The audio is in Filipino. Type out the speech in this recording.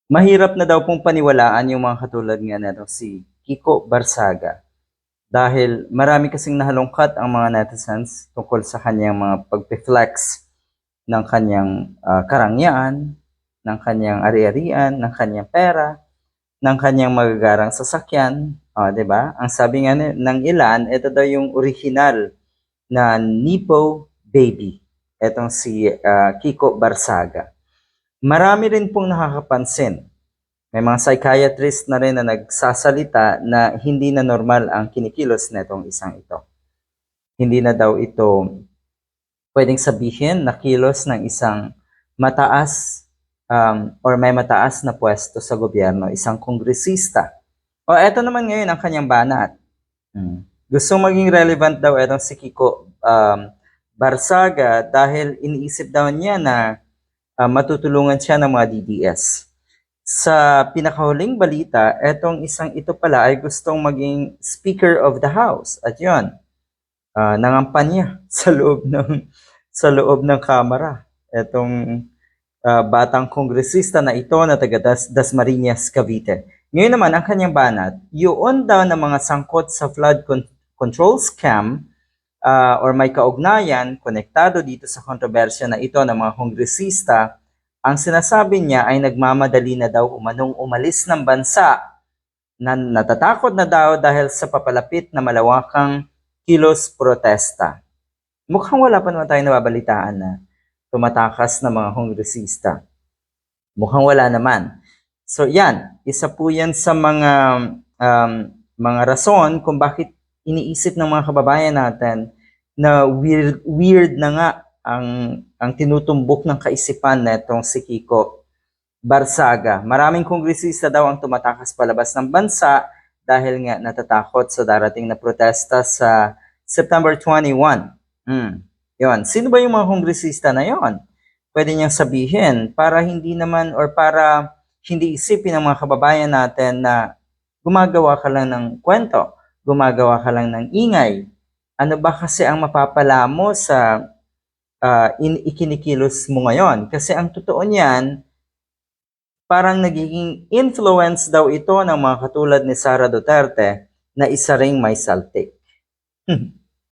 Mahirap na daw pong paniwalaan yung mga katulad nga nito si Kiko Barsaga dahil marami kasing nahalungkat ang mga netizens tungkol sa kanyang mga pagpe-flex ng kanyang karangyaan, ng kanyang ari-arian, ng kanyang pera, ng kanyang magagarang sasakyan. 'Di ba? Ang sabi nga ng ilan, ito daw yung original na Nepo baby. Etong si Kiko Barsaga. Marami rin pong nakakapansin. May mga psychiatrist na rin na nagsasalita na hindi na normal ang kinikilos netong isang ito. Hindi na daw ito pwedeng sabihin na kilos ng isang mataas or may mataas na pwesto sa gobyerno, isang kongresista. O eto naman ngayon ang kanyang banat. Gusto maging relevant daw etong si Kiko Barsaga dahil iniisip daw niya na matutulungan siya ng mga DDS. Sa pinakahuling balita, etong isang ito pala ay gustong maging Speaker of the House. At yun, nangampanya sa loob ng Kamara. Etong batang kongresista na ito na taga Dasmariñas, Cavite. Ngayon naman, ang kanyang banat, yun daw ng mga sangkot sa flood control scam or may kaugnayan, konektado dito sa kontrobersya na ito ng mga kongresista. Ang sinasabi niya ay nagmamadali na daw umanong umalis ng bansa na natatakot na daw dahil sa papalapit na malawakang kilos protesta. Mukhang wala pa naman tayong nababalitaan na tumatakas na mga kongresista. Mukhang wala naman. So yan, isa po yan sa mga rason kung bakit iniisip ng mga kababayan natin na weird na nga ang tinutumbok ng kaisipan netong si Kiko Barsaga. Maraming kongresista daw ang tumatakas palabas ng bansa dahil nga natatakot sa darating na protesta sa September 21. Yon. Sino ba yung mga kongresista na yon? Pwede niyang sabihin para hindi naman or para hindi isipin ng mga kababayan natin na gumagawa ka lang ng kwento, gumagawa ka lang ng ingay. Ano ba kasi ang mapapala mo sa ikinikilos mo ngayon? Kasi ang totoo niyan, parang nagiging influence daw ito ng mga katulad ni Sara Duterte na isa ring may saltik.